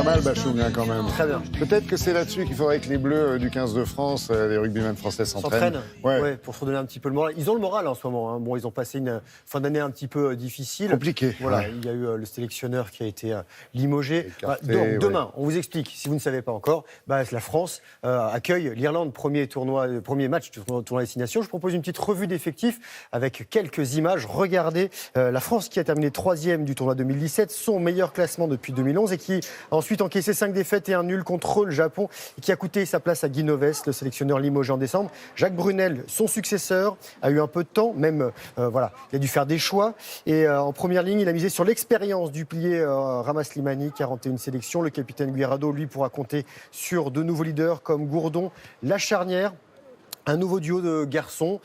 mal, Bachung, hein, quand même. Très bien. Peut-être que c'est là-dessus qu'il faudrait que les Bleus du 15 de France, les rugbymen français s'entraînent. Ouais, pour se redonner un petit peu le moral. Ils ont le moral en ce moment. Hein. Bon, ils ont passé une fin d'année un petit peu difficile. Compliqué. Voilà, ouais. il y a eu le sélectionneur qui a été limogé. Écarté, Donc, demain, on vous explique, si vous ne savez pas encore, la France accueille l'Irlande, premier match du tournoi Destination. Je propose une petite revue d'effectifs avec quelques images. Regardez la France qui a terminé 3e du tournoi 2017, son meilleur classement depuis 2011 et qui a ensuite encaissé 5 défaites et un nul contre le Japon et qui a coûté sa place à Guy Novès, le sélectionneur limogé en décembre. Jacques Brunel, son successeur, a eu un peu de temps, même il a dû faire des choix. Et en première ligne, il a misé sur l'expérience du plié Rama Slimani, 41 sélections. Le capitaine Guirado, lui, pourra compter sur de nouveaux leaders comme Gourdon, la charnière. Un nouveau duo de garçons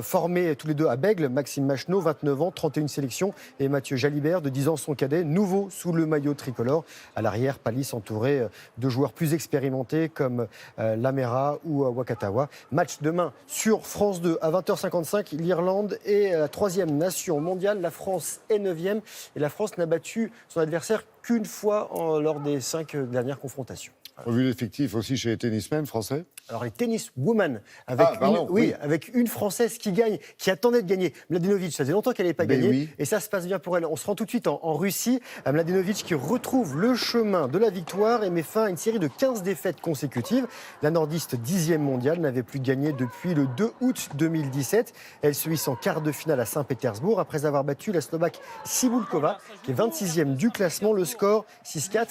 formés tous les deux à Bègle, Maxime Macheneau, 29 ans, 31 sélections, et Mathieu Jalibert, de 10 ans, son cadet, nouveau sous le maillot tricolore. À l'arrière, Palis entouré de joueurs plus expérimentés comme Lamera ou Wakatawa. Match demain sur France 2 à 20h55. L'Irlande est la 3e nation mondiale. La France est 9e et la France n'a battu son adversaire qu'une fois lors des 5 dernières confrontations. Revue d'effectifs aussi chez les tennismen français. Alors les tenniswomen, avec une Française qui gagne, qui attendait de gagner. Mladenovic, ça faisait longtemps qu'elle n'avait pas gagné, oui. et ça se passe bien pour elle. On se rend tout de suite en Russie. Mladenovic qui retrouve le chemin de la victoire et met fin à une série de 15 défaites consécutives. La nordiste 10e mondiale n'avait plus gagné depuis le 2 août 2017. Elle se hisse en quart de finale à Saint-Pétersbourg après avoir battu la Slovaque Cibulkova, qui est 26e du classement. Le score 6-4,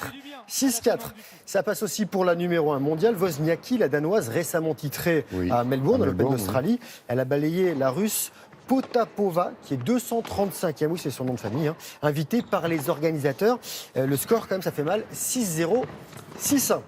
6-4. Ça passe aussi pour la numéro 1 mondiale, Wozniacki, la danoise, récemment titrée à Melbourne, l'Open d'Australie. Elle a balayé la russe Potapova, qui est 235e, oui c'est son nom de famille, invitée par les organisateurs. Le score, quand même, ça fait mal, 6-0, 6-1.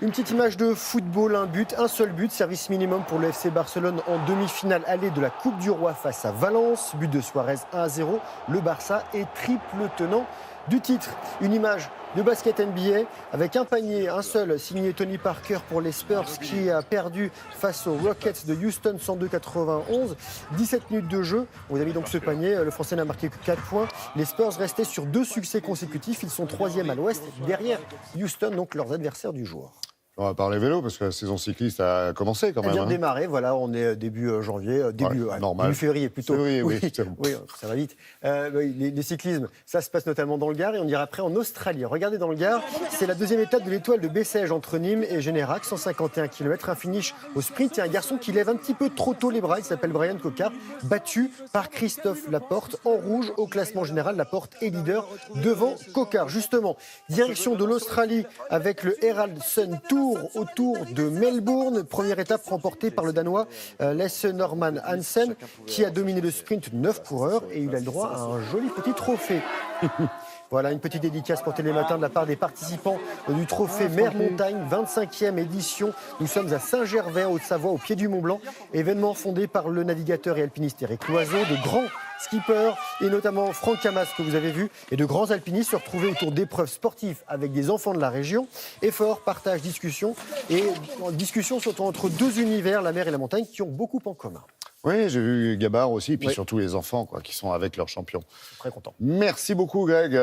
Une petite image de football, un seul but, service minimum pour le FC Barcelone en demi-finale allée de la Coupe du Roi face à Valence. But de Suarez 1-0. Le Barça est triple tenant du titre. Une image de basket NBA avec un panier, un seul, signé Tony Parker pour les Spurs qui a perdu face aux Rockets de Houston 102-91. 17 minutes de jeu. Vous avez donc ce panier. Le Français n'a marqué que 4 points. Les Spurs restaient sur 2 succès consécutifs. Ils sont 3e à l'Ouest, derrière Houston, donc leurs adversaires du jour. On va parler vélo parce que la saison cycliste a commencé quand même. Elle vient de démarrer, voilà, on est début janvier, début février plutôt. Février, oui, ça va vite. Les cyclismes, ça se passe notamment dans le Gard et on ira après en Australie. Regardez dans le Gard, c'est la 2e étape de l'étoile de Bessèges entre Nîmes et Générac, 151 km, un finish au sprint. Il y a un garçon qui lève un petit peu trop tôt les bras, il s'appelle Brian Cocard, battu par Christophe Laporte en rouge au classement général. Laporte est leader devant Cocard. Justement, direction de l'Australie avec le Herald Sun Tour autour de Melbourne. Première étape remportée par le Danois Lasse Norman Hansen qui a dominé le sprint de 9 coureurs et il a le droit à un joli petit trophée. Voilà, une petite dédicace pour Télématin de la part des participants du trophée Mer-Montagne, 25e édition. Nous sommes à Saint-Gervais, en Haute-Savoie, au pied du Mont-Blanc. Événement fondé par le navigateur et alpiniste Éric Loiseau, de grands skippers, et notamment Franck Camas, que vous avez vu, et de grands alpinistes se retrouver autour d'épreuves sportives avec des enfants de la région. Effort, partage, discussion, et discussion surtout entre 2 univers, la mer et la montagne, qui ont beaucoup en commun. Oui, j'ai vu Gabard aussi, et puis surtout les enfants qui sont avec leurs champions. Très content. Merci beaucoup, Greg.